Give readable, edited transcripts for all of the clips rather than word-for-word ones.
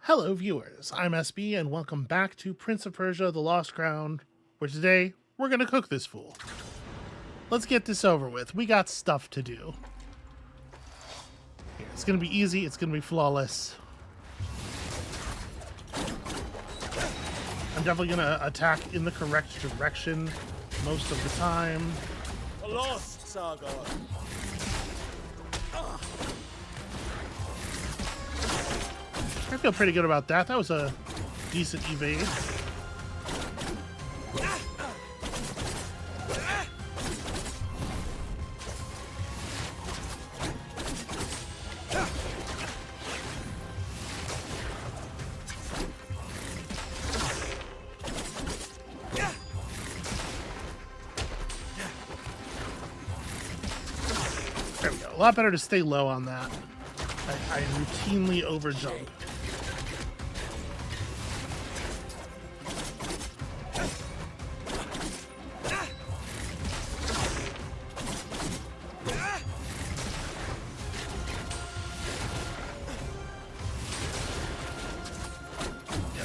Hello, viewers. I'm SB, and welcome back to Prince of Persia: The Lost Crown, where today we're gonna cook this fool. Let's get this over with. We got stuff to do. Here, it's gonna be easy. It's gonna be flawless. I'm definitely gonna attack in the correct direction most of the time. A lost saga. I feel pretty good about that. That was a decent evade. There we go. A lot better to stay low on that. I routinely overjump.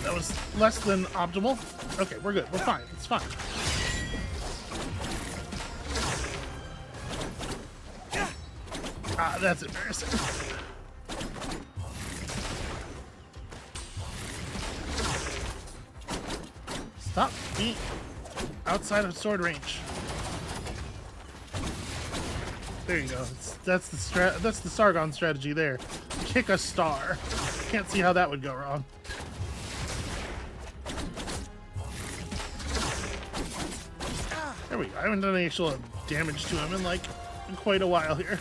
That was less than optimal. Okay, we're good. We're fine. It's fine. Ah, that's embarrassing. Stop being outside of sword range. There you go. That's the Sargon strategy there. Kick a star. Can't see how that would go wrong. There we go. I haven't done any actual damage to him in quite a while here.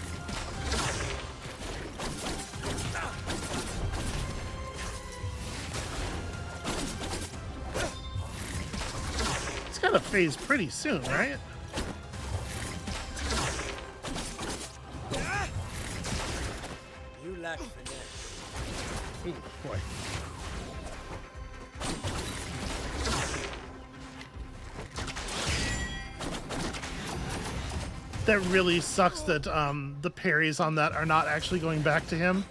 It's gotta phase pretty soon, right? You lack finesse. Ooh, boy. That really sucks that the parries on that are not actually going back to him.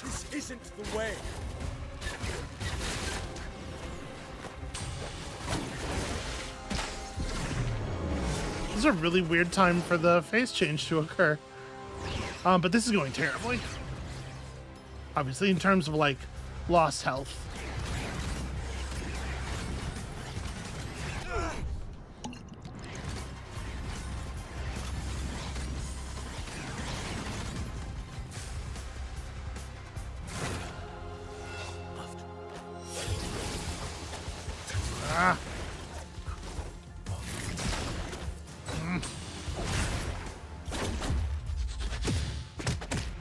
This isn't the way. This is a really weird time for the phase change to occur. But this is going terribly. Obviously, in terms of, like, lost health. Ah.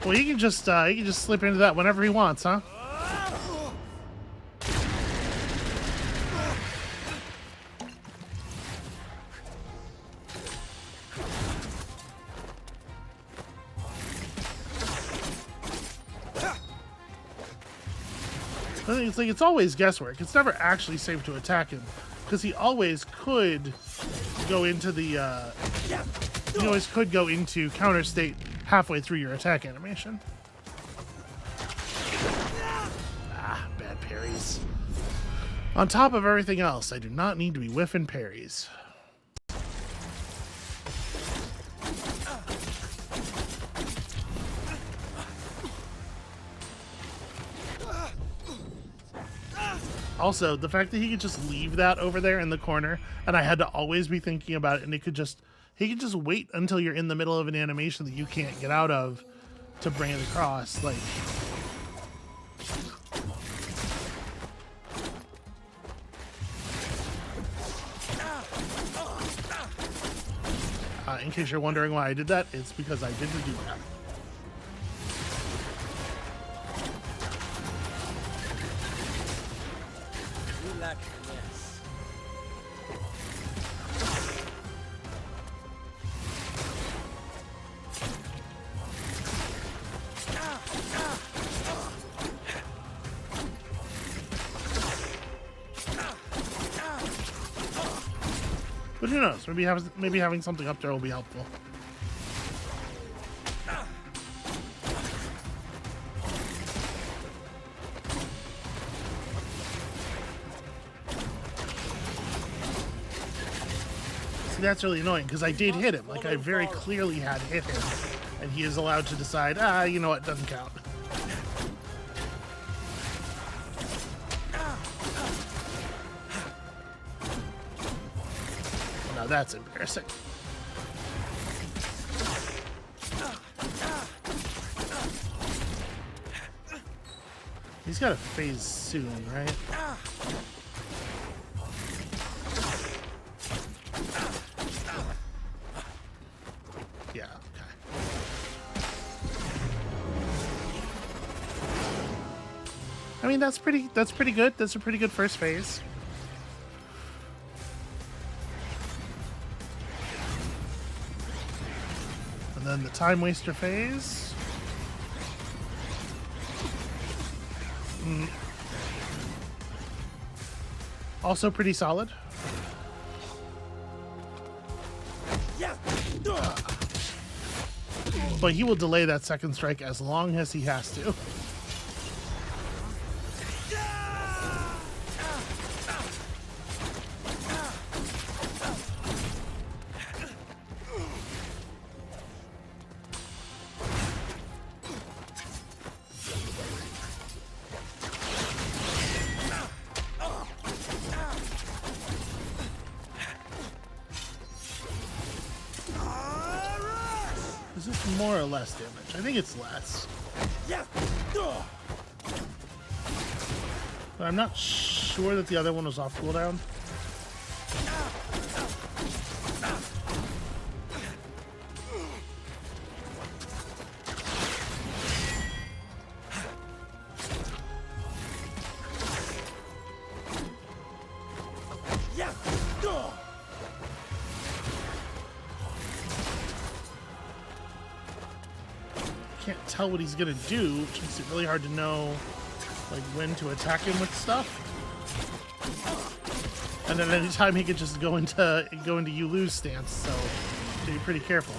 Well, he can just slip into that whenever he wants, huh? It's always guesswork. It's never actually safe to attack him because he always could go into counter state halfway through your attack animation. Ah, bad parries. On top of everything else, I do not need to be whiffing parries. Also, the fact that he could just leave that over there in the corner, and I had to always be thinking about it, and he could just wait until you're in the middle of an animation that you can't get out of to bring it across. Like, in case you're wondering why I did that, it's because I didn't do that. You lack finesse. But who knows? Maybe having something up there will be helpful. that's really annoying because I did hit him. Like I very clearly had hit him, and he is allowed to decide, you know what, doesn't count. Now that's embarrassing. He's got to phase soon, right? Yeah, okay. I mean, that's pretty good. That's a pretty good first phase. And then the time waster phase. Also pretty solid. But he will delay that second strike as long as he has to. Is this more or less damage? I think it's less. But I'm not sure that the other one was off cooldown. Can't tell what he's gonna do, which makes it really hard to know like when to attack him with stuff. And then anytime he could just go into you lose stance, so be pretty careful.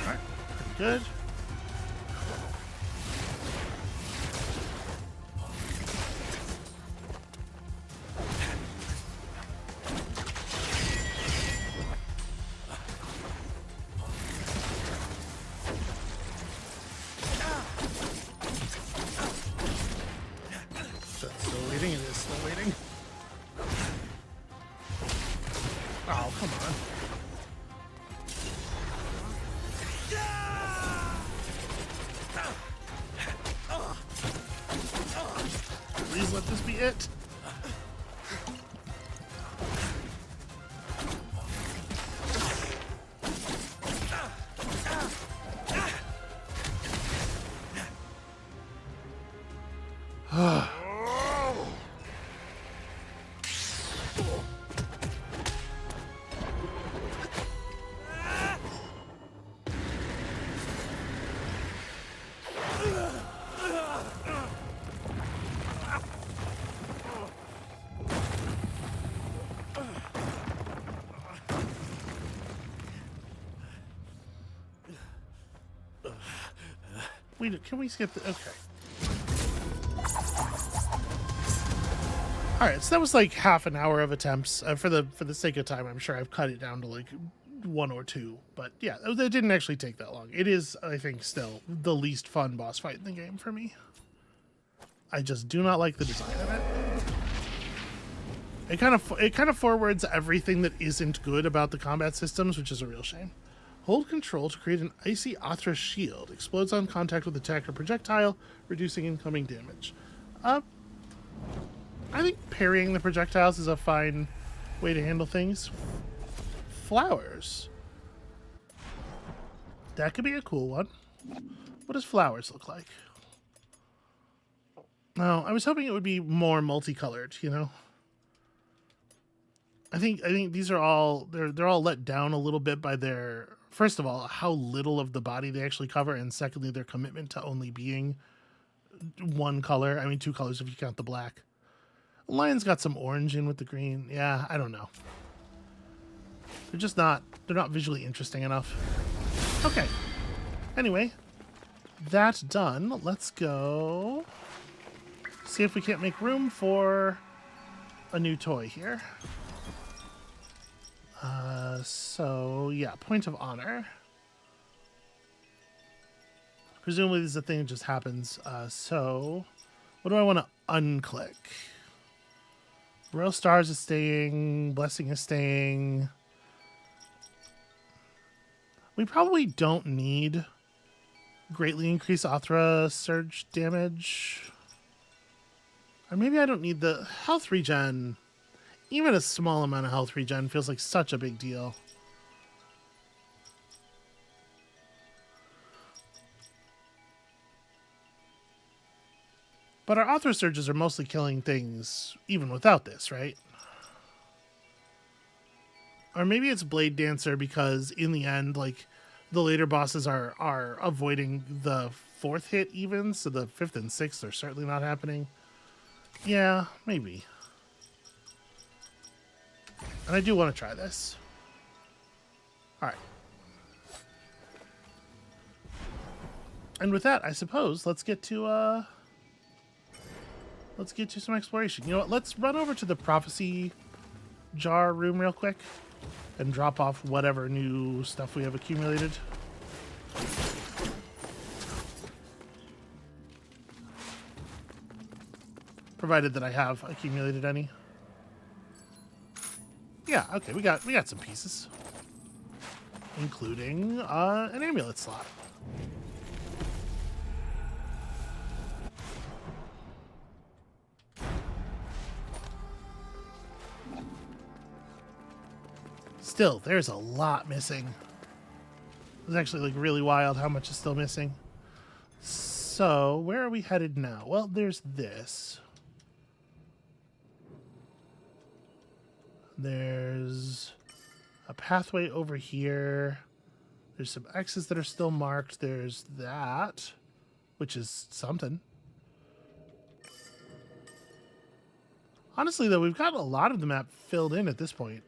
Alright, pretty good. It is still waiting. Oh, come on. Please let this be it. Can we skip the... Okay. Alright, so that was like half an hour of attempts. For the sake of time, I'm sure I've cut it down to like 1 or 2. But yeah, it didn't actually take that long. It is, I think, still the least fun boss fight in the game for me. I just do not like the design of it. It kind of forwards everything that isn't good about the combat systems, which is a real shame. Hold control to create an icy Athra shield. Explodes on contact with attack or projectile, reducing incoming damage. I think parrying the projectiles is a fine way to handle things. Flowers. That could be a cool one. What does flowers look like? No, I was hoping it would be more multicolored, you know? I think these are all they're all let down a little bit by their, first of all, how little of the body they actually cover, and secondly, their commitment to only being one color. I mean, 2 colors if you count the black. The lion's got some orange in with the green. Yeah, I don't know. they're not visually interesting enough. Okay. Anyway, that done. Let's go see if we can't make room for a new toy here. So yeah, point of honor. Presumably this is a thing that just happens. So what do I want to unclick? Royal Stars is staying. Blessing is staying. We probably don't need greatly increase Athra surge damage. Or maybe I don't need the health regen. Even a small amount of health regen feels like such a big deal. But our Athra surges are mostly killing things even without this, right? Or maybe it's Blade Dancer because in the end, like, the later bosses are avoiding the 4th hit even, so the 5th and 6th are certainly not happening. Yeah, maybe. And I do want to try this. Alright. And with that, I suppose, let's get to some exploration. You know what, let's run over to the Prophecy Jar room real quick and drop off whatever new stuff we have accumulated. Provided that I have accumulated any. Yeah, okay, we got some pieces. Including an amulet slot. Still, there's a lot missing. It's actually like really wild how much is still missing. So, where are we headed now? Well, there's this. There's a pathway over here. There's some X's that are still marked. There's that, which is something. Honestly, though, we've got a lot of the map filled in at this point.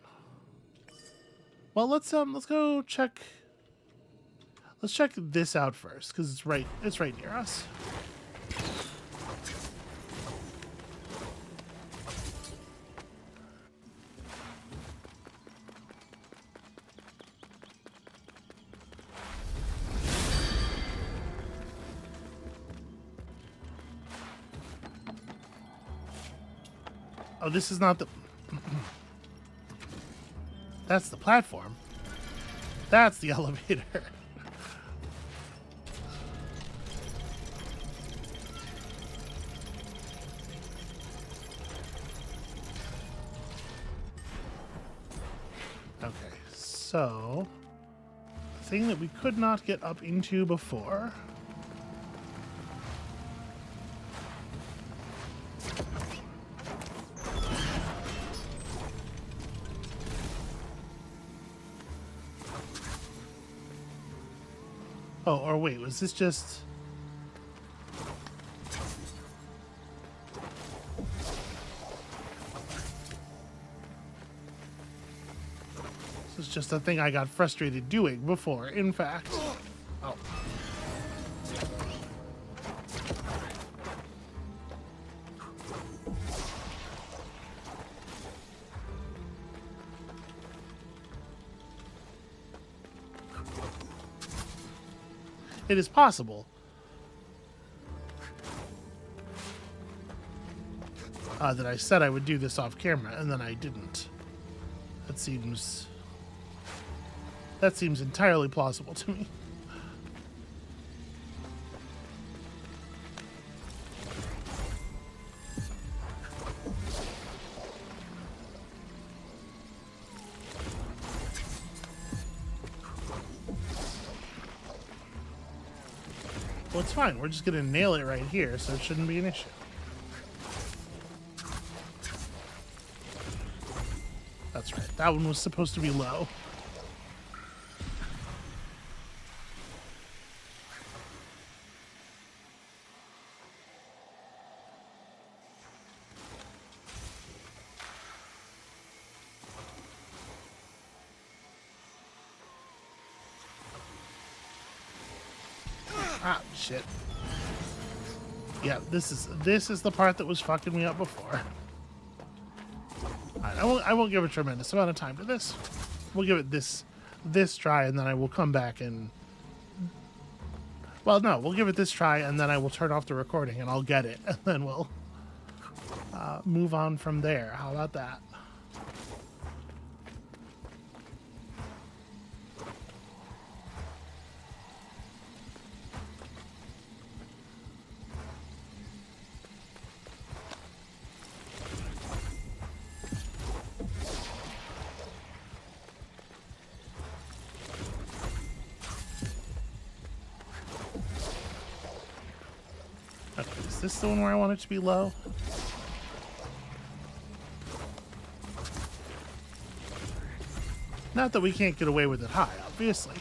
Well, let's go check. Let's check this out first, because it's right near us. Oh, this is not the... That's the platform. That's the elevator. Okay, so... the thing that we could not get up into before... Oh, or wait, was this just... This is just a thing I got frustrated doing before, in fact. Oh. It is possible that I said I would do this off camera, and then I didn't. That seems entirely plausible to me. Well, it's fine. We're just going to nail it right here, so it shouldn't be an issue. That's right. That one was supposed to be low. shit. Yeah, this is the part that was fucking me up before. I won't give a tremendous amount of time to this. We'll give it this try, and then I will come back and... Well, no, we'll give it this try, and then I will turn off the recording, and I'll get it, and then we'll move on from there. How about that? Okay, is this the one where I want it to be low? Not that we can't get away with it high, obviously.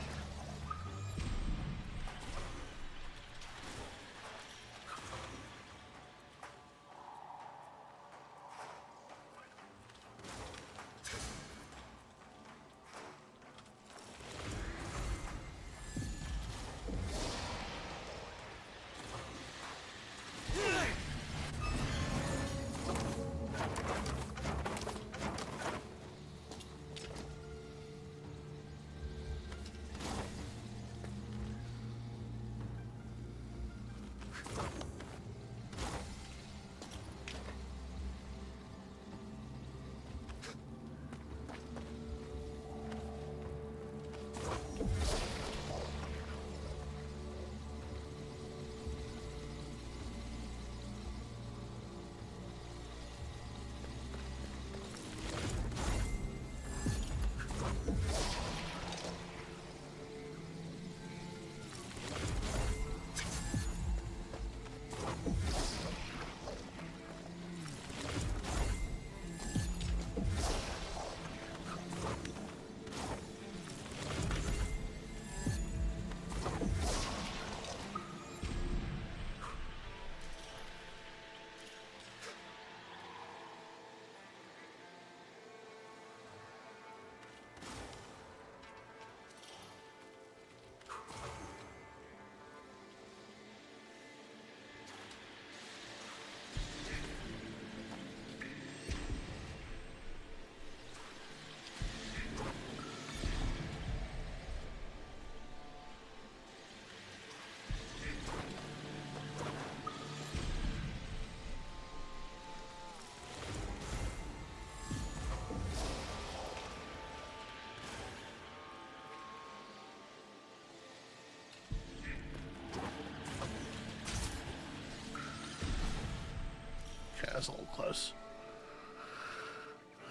That's a little close.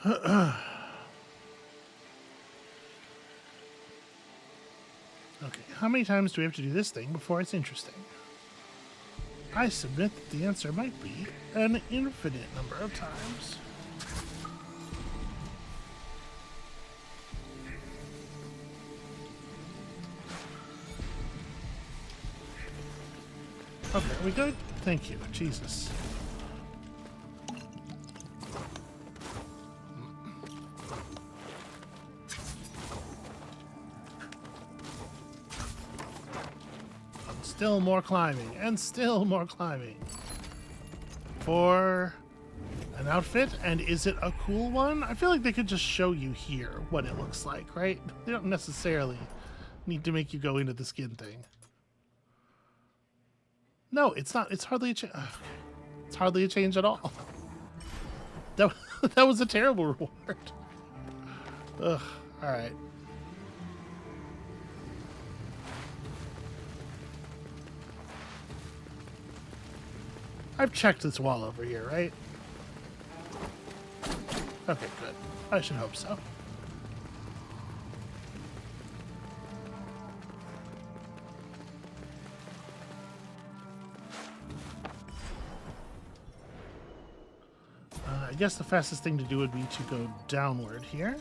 Okay, how many times do we have to do this thing before it's interesting? I submit that the answer might be an infinite number of times. Okay, are we good? Thank you. Jesus. Still more climbing, and still more climbing. For an outfit, and is it a cool one? I feel like they could just show you here what it looks like, right? They don't necessarily need to make you go into the skin thing. No, it's not. It's hardly a change. It's hardly a change at all. That was a terrible reward. Ugh. All right. I've checked this wall over here, right? Okay, good. I should hope so. I guess the fastest thing to do would be to go downward here.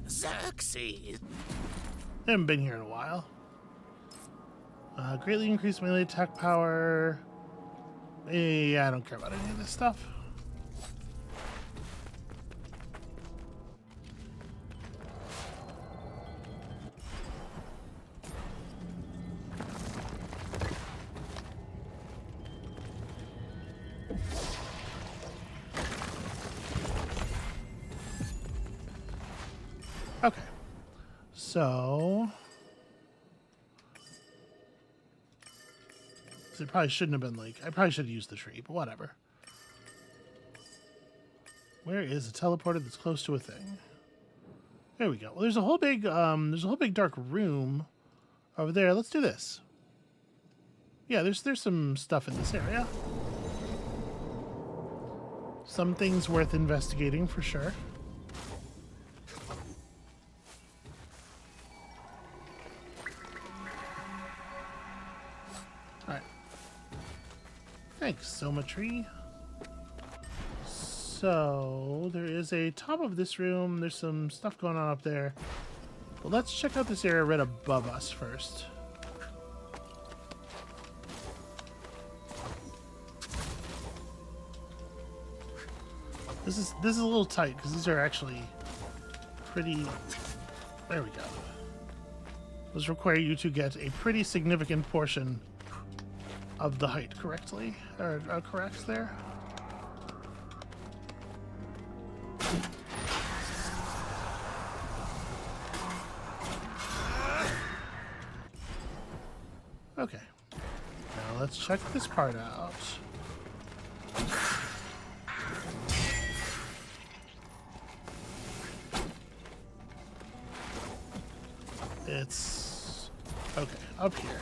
Xerxes. Haven't been here in a while. Greatly increased melee attack power. Yeah, I don't care about any of this stuff. Okay. So it probably shouldn't have been like, I probably should have used the tree, but whatever. Where is a teleporter that's close to a thing? There we go. Well, there's a whole big dark room over there. Let's do this. Yeah, there's some stuff in this area. Some things worth investigating for sure. Alright. Thanks, Soma Tree. So, there is a top of this room. There's some stuff going on up there. But let's check out this area right above us first. This is a little tight because these are actually pretty. There we go. Those require you to get a pretty significant portion of the height correctly, or correct there. Okay. Now let's check this part out. It's okay up here.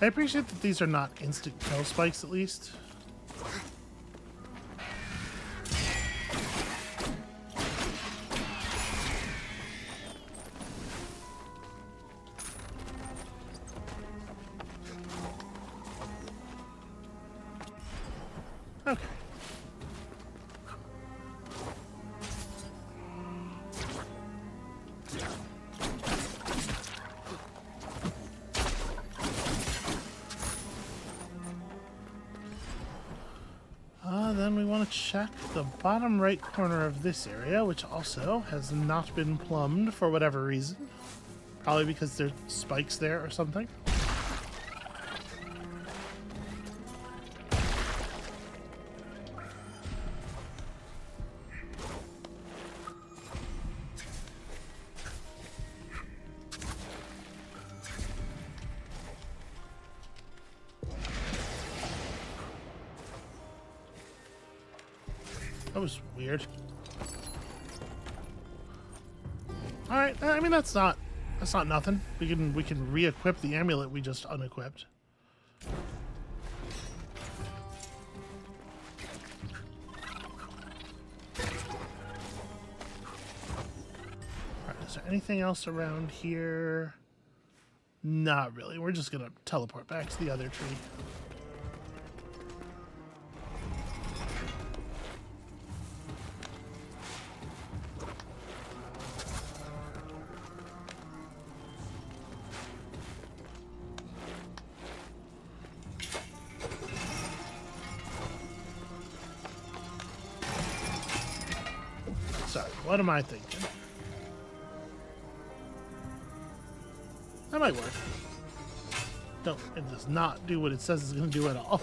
I appreciate that these are not instant kill spikes, at least. Okay. Then we want to check the bottom right corner of this area, which also has not been plumbed for whatever reason. Probably because there's spikes there or something. That was weird. All right, I mean that's not nothing. We can re-equip the amulet we just unequipped. All right, is there anything else around here? Not really. We're just gonna teleport back to the other tree. Sorry, what am I thinking? That might work. No, it does not do what it says it's going to do at all.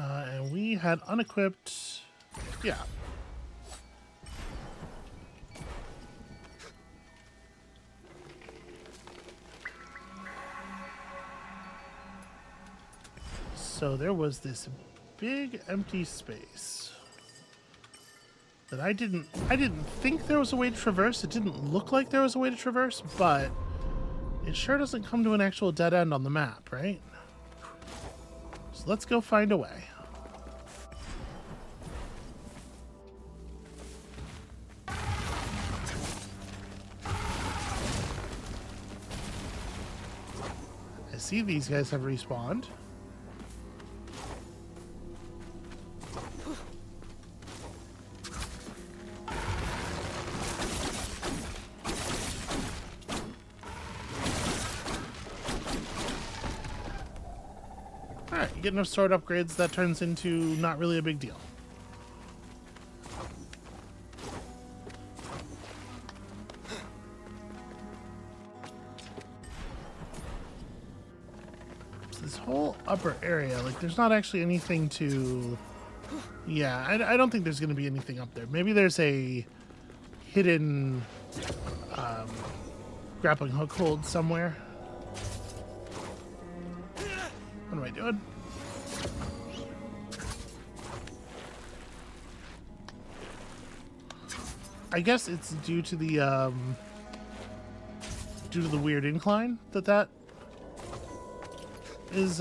Alright, and we had unequipped. Yeah. So there was this big empty space that I didn't think there was a way to traverse. It didn't look like there was a way to traverse, but it sure doesn't come to an actual dead end on the map, right? So let's go find a way. I see these guys have respawned. Alright, you get enough sword upgrades, that turns into not really a big deal. So this whole upper area, like, there's not actually anything to... Yeah, I don't think there's going to be anything up there. Maybe there's a hidden grappling hook hold somewhere. What am I doing? I guess it's due to the weird incline that is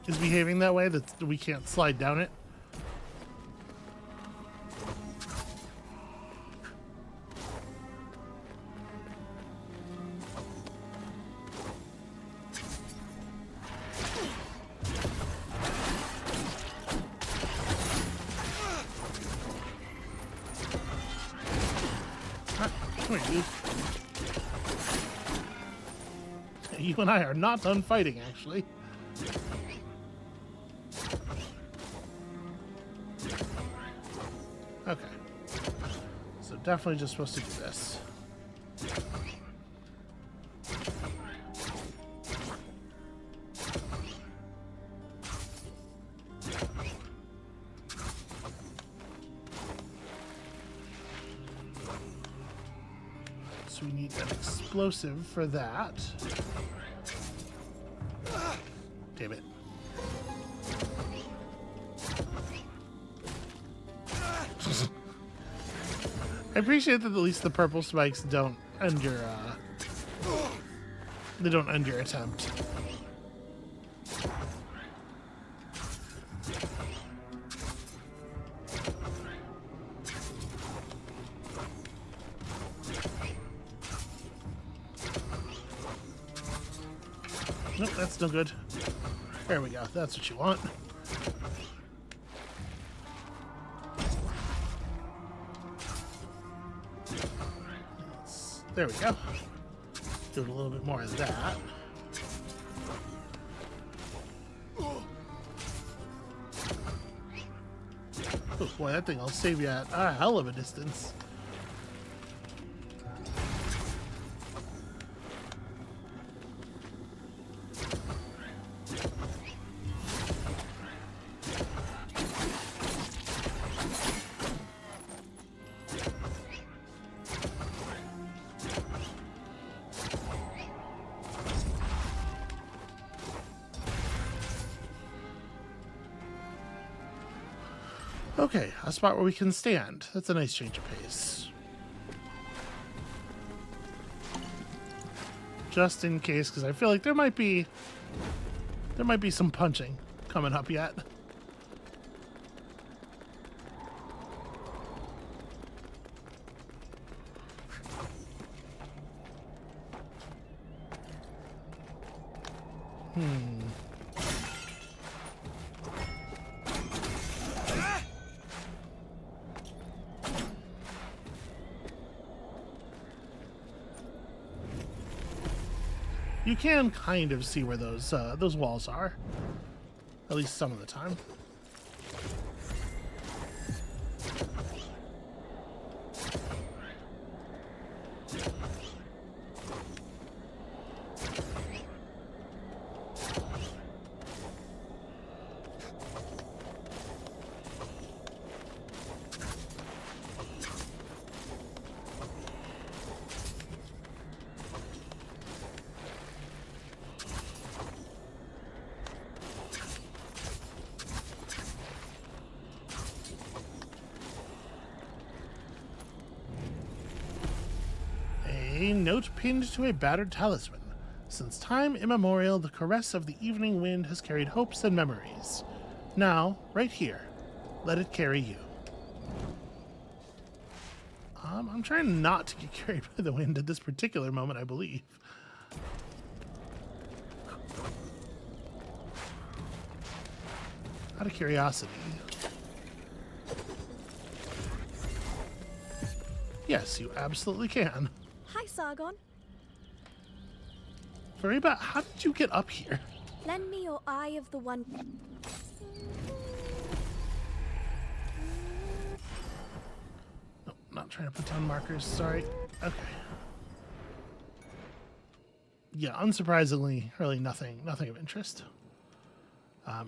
behaving that way, that we can't slide down it. Come here, dude. You and I are not done fighting, actually. Okay. So definitely just supposed to do this. So we need an explosive for that. Damn it. I appreciate that at least the purple spikes don't end your they don't end your attempt. Nope, that's still good. There we go. That's what you want. There we go. Do a little bit more of that. Oh boy, that thing will save you at a hell of a distance. Okay, a spot where we can stand. That's a nice change of pace. Just in case, because I feel like there might be some punching coming up yet. You can kind of see where those walls are, at least some of the time. A note pinned to a battered talisman. Since time immemorial, the caress of the evening wind has carried hopes and memories. Now, right here, let it carry you. I'm trying not to get carried by the wind at this particular moment, I believe. Out of curiosity. Yes, you absolutely can. Hi, Sargon. Fariba, how did you get up here? Lend me your Eye of the One. No, not trying to put down markers, sorry. Okay. Yeah, unsurprisingly, really nothing of interest.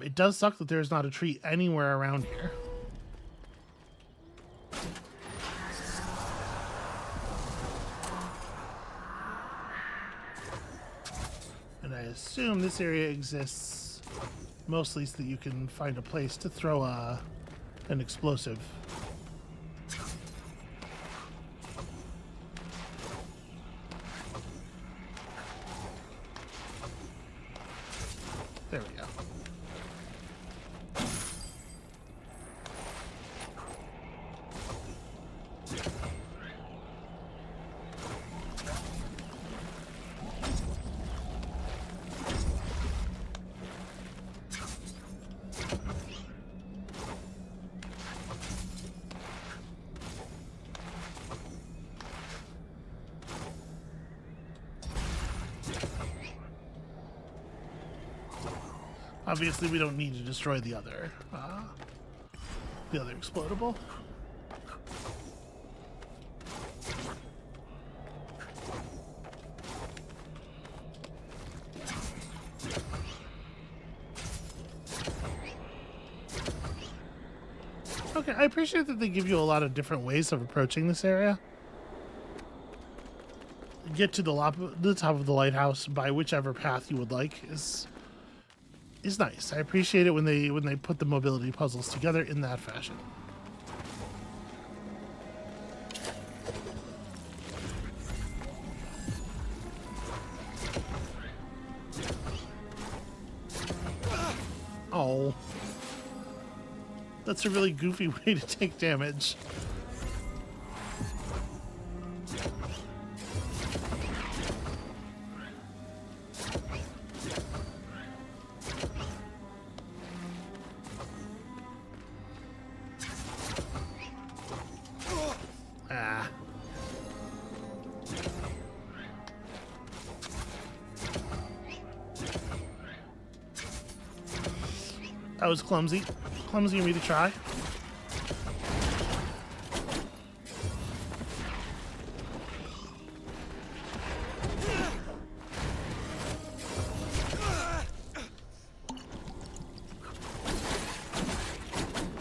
It does suck that there's not a tree anywhere around here. And I assume this area exists mostly so that you can find a place to throw an explosive. There we go. Obviously, we don't need to destroy the other explodable. Okay, I appreciate that they give you a lot of different ways of approaching this area. Get to the top of the lighthouse by whichever path you would like is nice. I appreciate it when they put the mobility puzzles together in that fashion. Oh. That's a really goofy way to take damage. That was clumsy. Clumsy of me to try.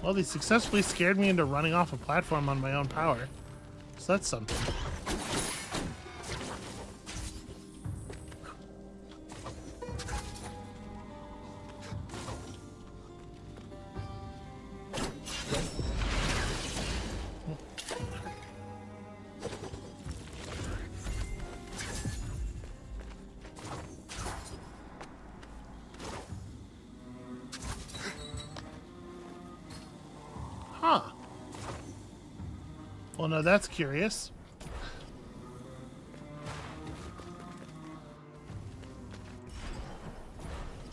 Well, they successfully scared me into running off a platform on my own power. So that's something. Huh. Well, no, that's curious.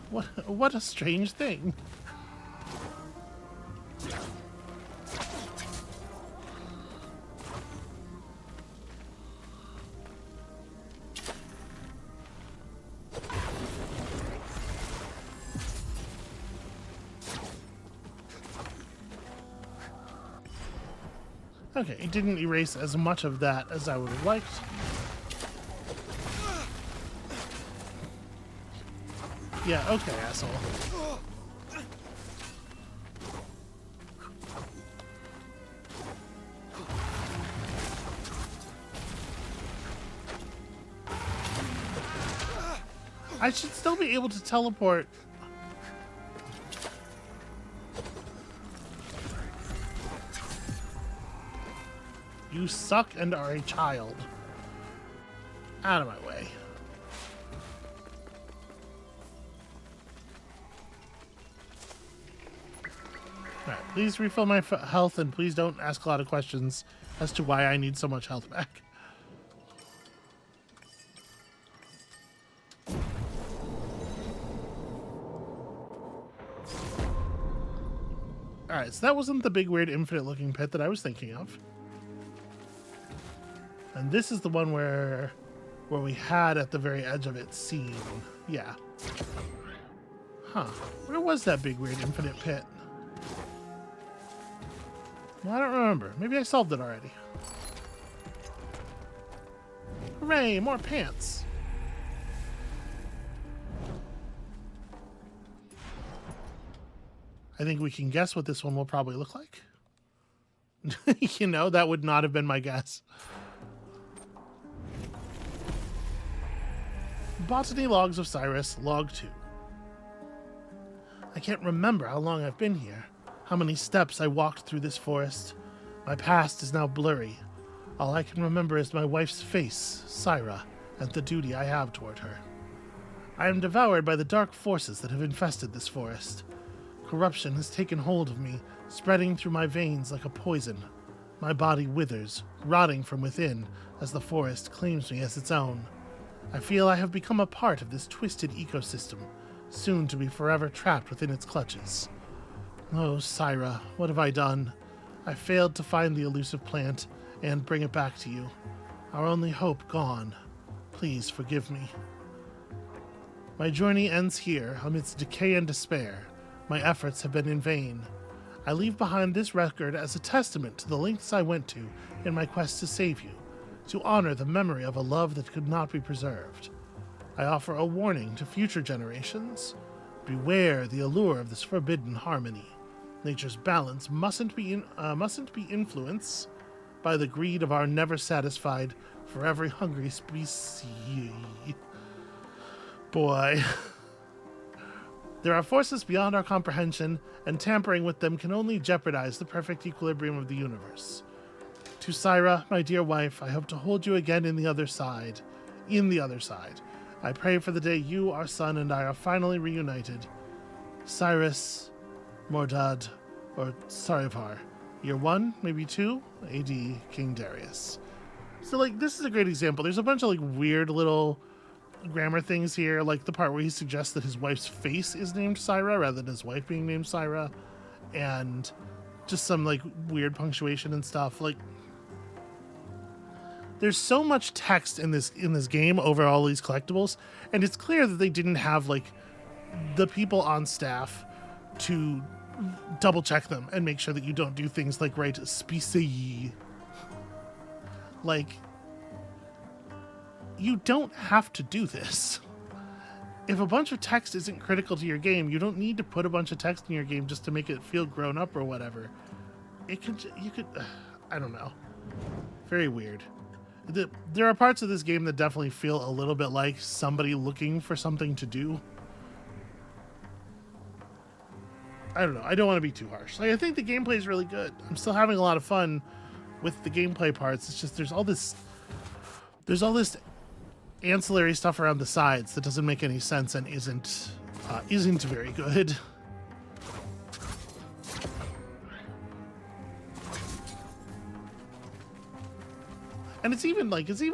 What a strange thing. Okay, it didn't erase as much of that as I would have liked. Yeah, okay, asshole. I should still be able to teleport. You suck and are a child. Out of my way. Alright, please refill my health, and please don't ask a lot of questions as to why I need so much health back. Alright, so that wasn't the big, weird, infinite-looking pit that I was thinking of. And this is the one where we had at the very edge of it seen. Yeah. Huh. Where was that big, weird, infinite pit? Well, I don't remember. Maybe I solved it already. Hooray, more pants. I think we can guess what this one will probably look like. You know, that would not have been my guess. Botany Logs of Cyrus, Log 2. I can't remember how long I've been here, how many steps I walked through this forest. My past is now blurry. All I can remember is my wife's face, Syra, and the duty I have toward her. I am devoured by the dark forces that have infested this forest. Corruption has taken hold of me, spreading through my veins like a poison. My body withers, rotting from within, as the forest claims me as its own. I feel I have become a part of this twisted ecosystem, soon to be forever trapped within its clutches. Oh, Syra, what have I done? I failed to find the elusive plant and bring it back to you. Our only hope gone. Please forgive me. My journey ends here, amidst decay and despair. My efforts have been in vain. I leave behind this record as a testament to the lengths I went to in my quest to save you, to honor the memory of a love that could not be preserved. I offer a warning to future generations. Beware the allure of this forbidden harmony. Nature's balance mustn't be influenced by the greed of our never-satisfied, forever hungry species. Boy. There are forces beyond our comprehension, and tampering with them can only jeopardize the perfect equilibrium of the universe. To Syra, my dear wife, I hope to hold you again in the other side. In the other side. I pray for the day you, our son, and I are finally reunited. Cyrus, Mordad, or Sarivar. Year 1, maybe 2, AD, King Darius. So, like, this is a great example. There's a bunch of, like, weird little grammar things here, like the part where he suggests that his wife's face is named Syra rather than his wife being named Syra, and just some, like, weird punctuation and stuff. Like, there's so much text in this game over all these collectibles, and it's clear that they didn't have, like, the people on staff to double check them and make sure that you don't do things like write species. Like, you don't have to do this. If a bunch of text isn't critical to your game, you don't need to put a bunch of text in your game just to make it feel grown up or whatever. You could, I don't know. Very weird. There are parts of this game that definitely feel a little bit like somebody looking for something to do. I don't know. I don't want to be too harsh. Like, I think the gameplay is really good. I'm still having a lot of fun with the gameplay parts. It's just there's all this ancillary stuff around the sides that doesn't make any sense and isn't very good. And it's even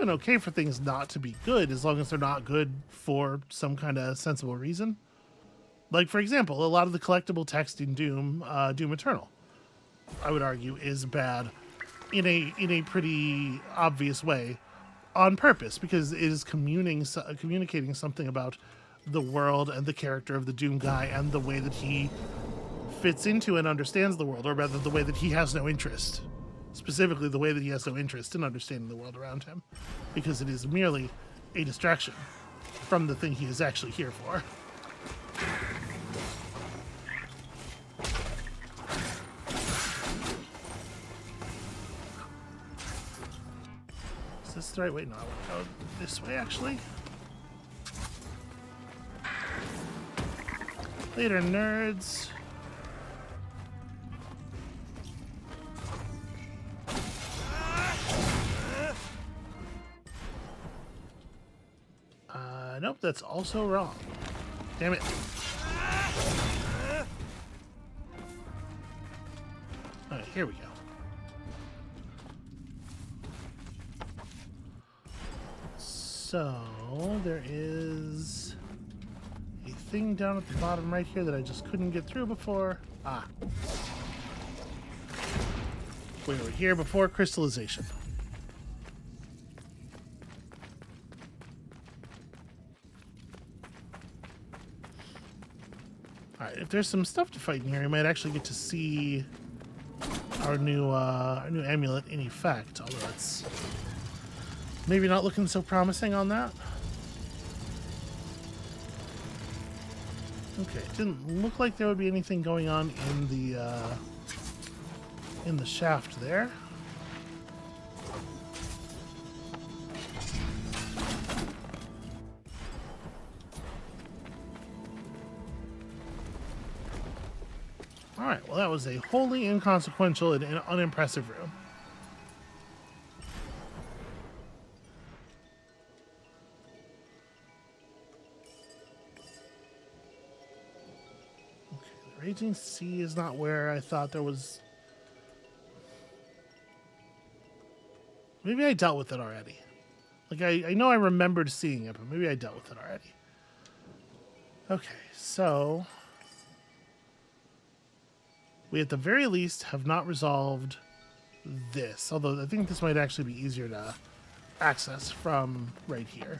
okay for things not to be good as long as they're not good for some kind of sensible reason. Like, for example, a lot of the collectible text in Doom Eternal, I would argue, is bad in a pretty obvious way on purpose, because it is communicating something about the world and the character of the Doom guy and the way that he fits into and understands the world, or rather the way that he has no interest. Specifically, the way that he has no interest in understanding the world around him, because it is merely a distraction from the thing he is actually here for. Is this the right way? No, I want to go this way, actually. Later, nerds. that's also wrong. Damn it. Alright, here we go. So, there is a thing down at the bottom right here that I just couldn't get through before. Ah. We were here before crystallization. Alright, if there's some stuff to fight in here, you might actually get to see our new amulet in effect, although it's maybe not looking so promising on that. Okay, it didn't look like there would be anything going on in the shaft there. Alright, well that was a wholly inconsequential and unimpressive room. Okay, the Raging Sea is not where I thought there was... Maybe I dealt with it already. Like, I know I remembered seeing it, but maybe I dealt with it already. Okay, so... we at the very least have not resolved this. Although I think this might actually be easier to access from right here.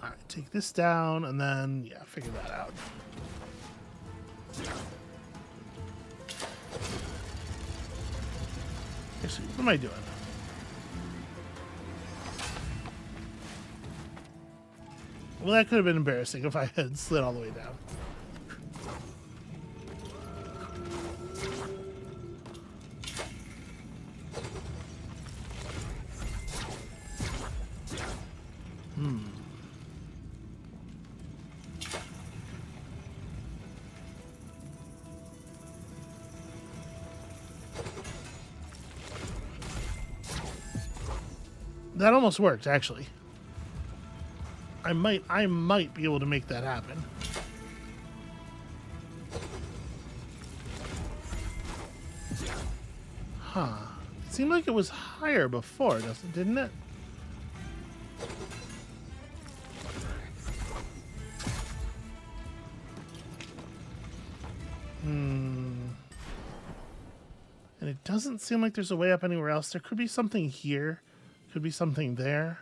Alright, take this down and then, yeah, figure that out. Actually, what am I doing? Well, that could have been embarrassing if I had slid all the way down. That almost worked, actually. I might be able to make that happen. Huh. It seemed like it was higher before, didn't it? And it doesn't seem like there's a way up anywhere else. There could be something here. Could be something there.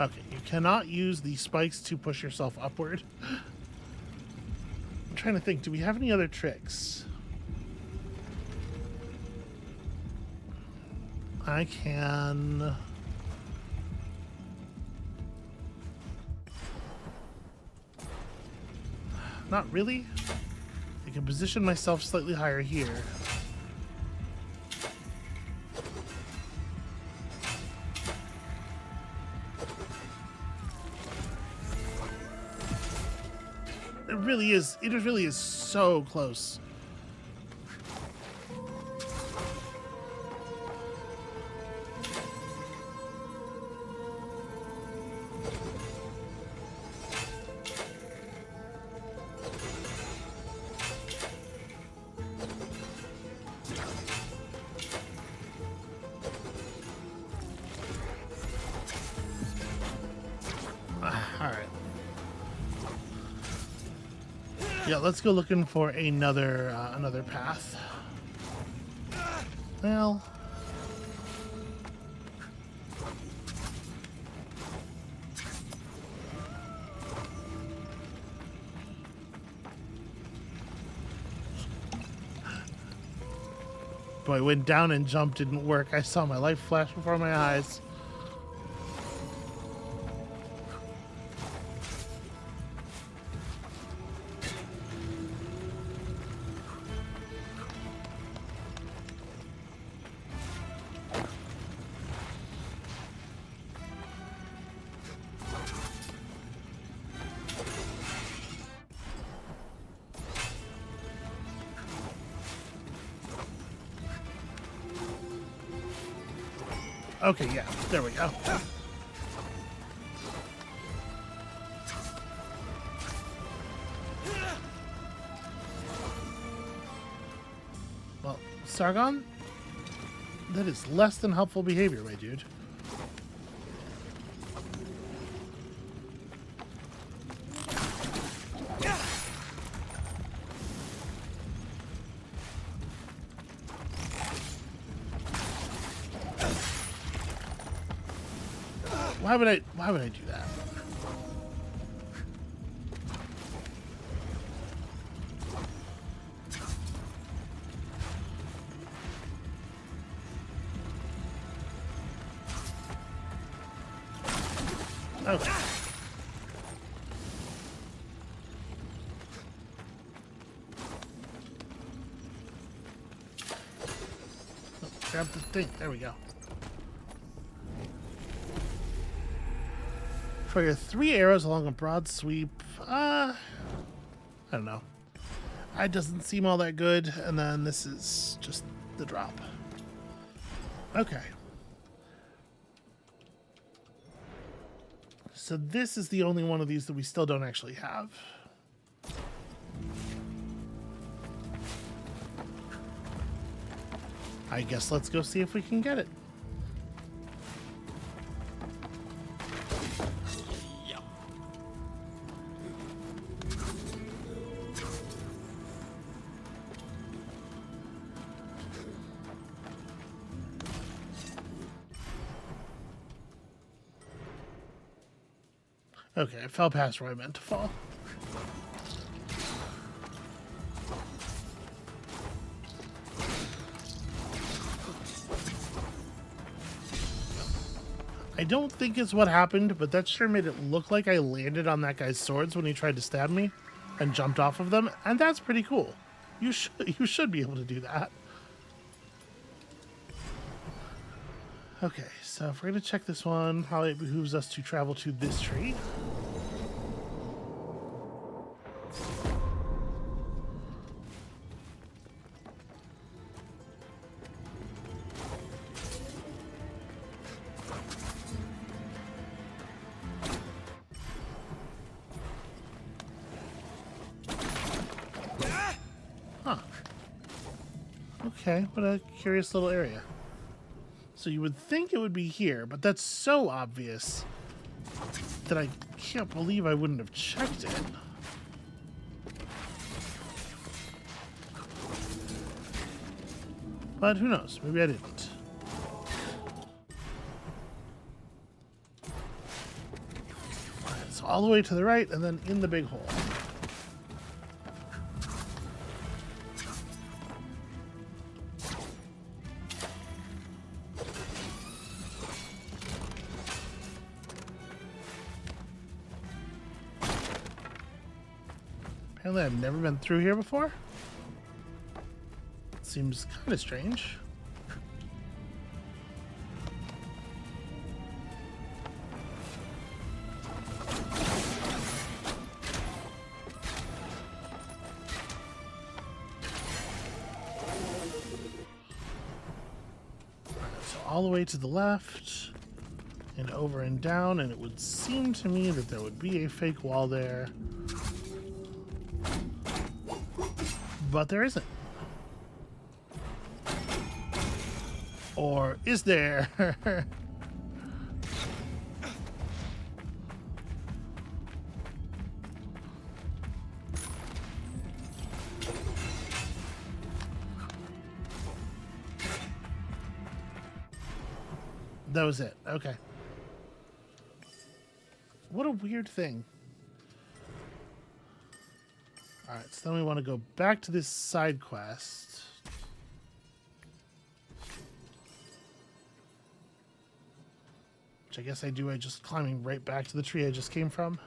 Okay, you cannot use the spikes to push yourself upward. I'm trying to think, do we have any other tricks? I can... Not really. I can position myself slightly higher here. It really is so close. Yeah, let's go looking for another path. Well, boy, when down and jump didn't work, I saw my life flash before my eyes. Okay, yeah, there we go. Well, Sargon, that is less than helpful behavior, my dude. Why would I do that? Okay. Oh, grab the thing. There we go. Fire 3 arrows along a broad sweep. I don't know. It doesn't seem all that good, and then this is just the drop. Okay. So this is the only one of these that we still don't actually have. I guess let's go see if we can get it. Okay, I fell past where I meant to fall. I don't think it's what happened, but that sure made it look like I landed on that guy's swords when he tried to stab me and jumped off of them, and that's pretty cool. You should be able to do that. Okay, so if we're going to check this one, how it behooves us to travel to this tree. Huh. Okay, what a curious little area. So you would think it would be here, but that's so obvious that I can't believe I wouldn't have checked it. But who knows? Maybe I didn't. Alright, so all the way to the right and then in the big hole. Apparently I've never been through here before. Seems kind of strange. So all the way to the left and over and down, and it would seem to me that there would be a fake wall there. But there isn't. Or is there? That was it. Okay. What a weird thing. Alright, so then we want to go back to this side quest. Which I guess I do by just climbing right back to the tree I just came from.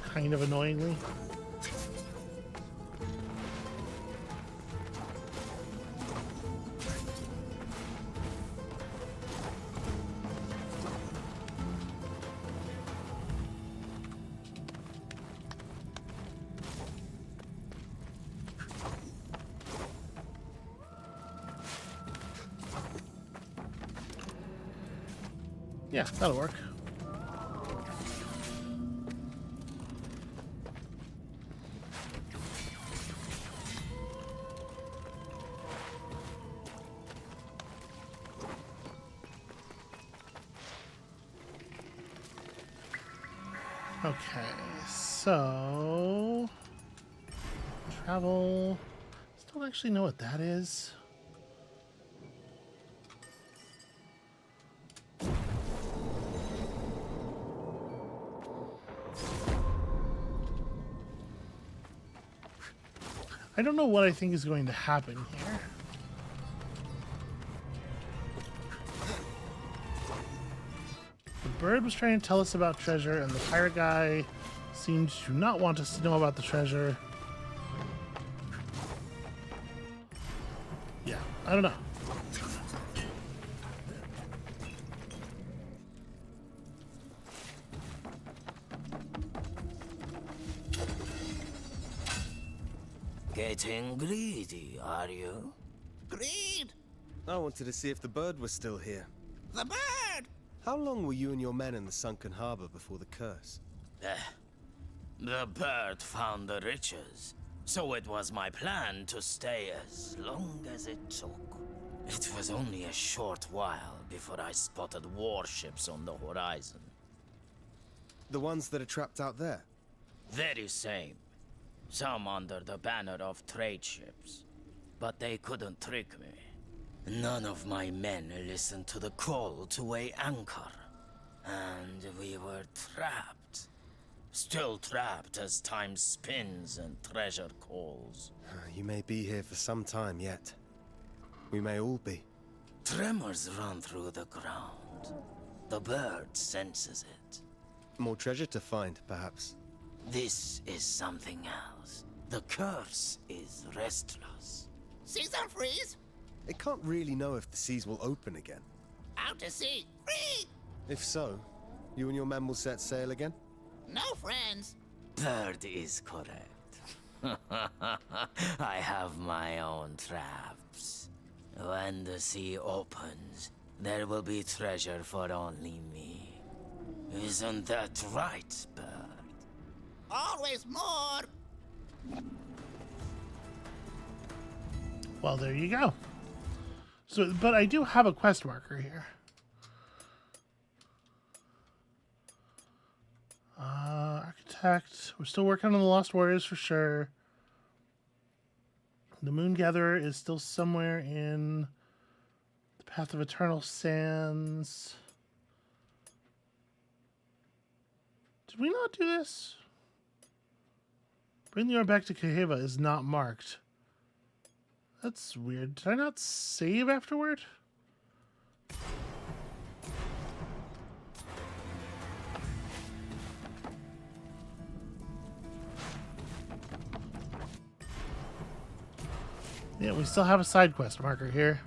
Kind of annoyingly. Yeah, that'll work. Okay, so travel. Still don't actually know what that is. I don't know what I think is going to happen here. The bird was trying to tell us about treasure, and the pirate guy seemed to not want us to know about the treasure. Yeah, I don't know. Getting greedy, are you? Greed! I wanted to see if the bird was still here. The bird! How long were you and your men in the sunken harbor before the curse? The bird found the riches, so it was my plan to stay as long as it took. It was only a short while before I spotted warships on the horizon. The ones that are trapped out there? Very same. Some under the banner of trade ships. But they couldn't trick me. None of my men listened to the call to weigh anchor. And we were trapped. Still trapped as time spins and treasure calls. You may be here for some time yet. We may all be. Tremors run through the ground. The bird senses it. More treasure to find, perhaps. This is something else. The curse is restless. Seas don't freeze! It can't really know if the seas will open again. Out to sea! Free! If so, you and your men will set sail again? No friends! Bird is correct. I have my own traps. When the sea opens, there will be treasure for only me. Isn't that right, bird? Always more! Well, there you go. So, but I do have a quest marker here. Architect. We're still working on the Lost Warriors for sure. The Moon Gatherer is still somewhere in the Path of Eternal Sands. Did we not do this? Bring the orb back to Kaheva is not marked. That's weird. Did I not save afterward? Yeah, we still have a side quest marker here.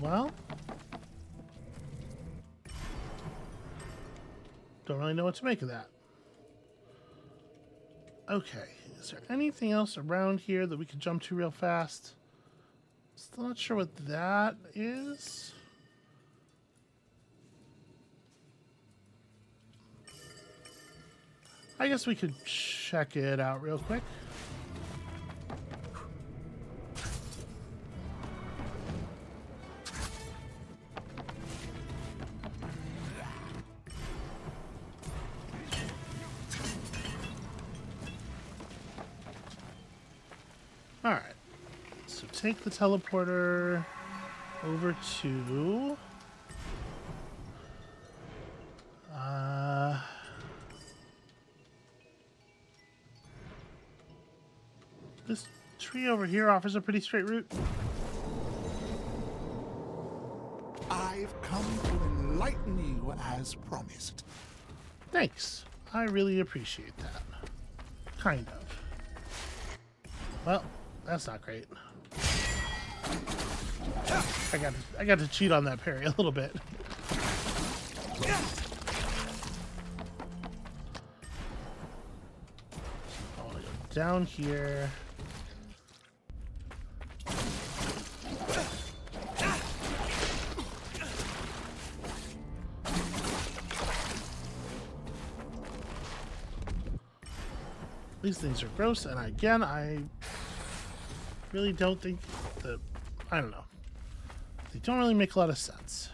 Well, don't really know what to make of that. Okay, is there anything else around here that we could jump to real fast? Still not sure what that is. I guess we could check it out real quick. All right, so take the teleporter over to this tree over here offers a pretty straight route. I've come to enlighten you as promised. Thanks. I really appreciate that. Kind of. Well, that's not great. I got to cheat on that parry a little bit. I want to go down here. These things are gross, and again, I really don't think that, I don't know. They don't really make a lot of sense.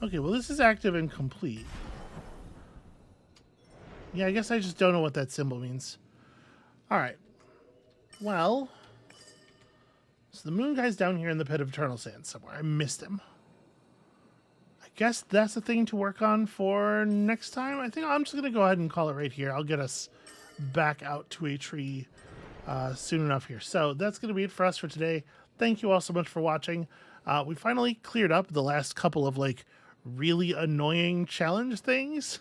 Okay, well this is active and complete. Yeah, I guess I just don't know what that symbol means. Alright. Well, so the moon guy's down here in the pit of eternal sand somewhere. I missed him. I guess that's the thing to work on for next time. I think I'm just going to go ahead and call it right here. I'll get us back out to a tree soon enough here. So that's going to be it for us for today. Thank you all so much for watching. We finally cleared up the last couple of like really annoying challenge things.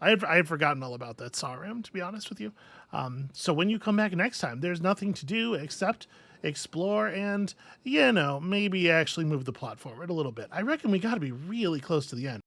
I had forgotten all about that saw ram, to be honest with you. So when you come back next time, there's nothing to do except explore and, you know, maybe actually move the plot forward a little bit. I reckon we got to be really close to the end.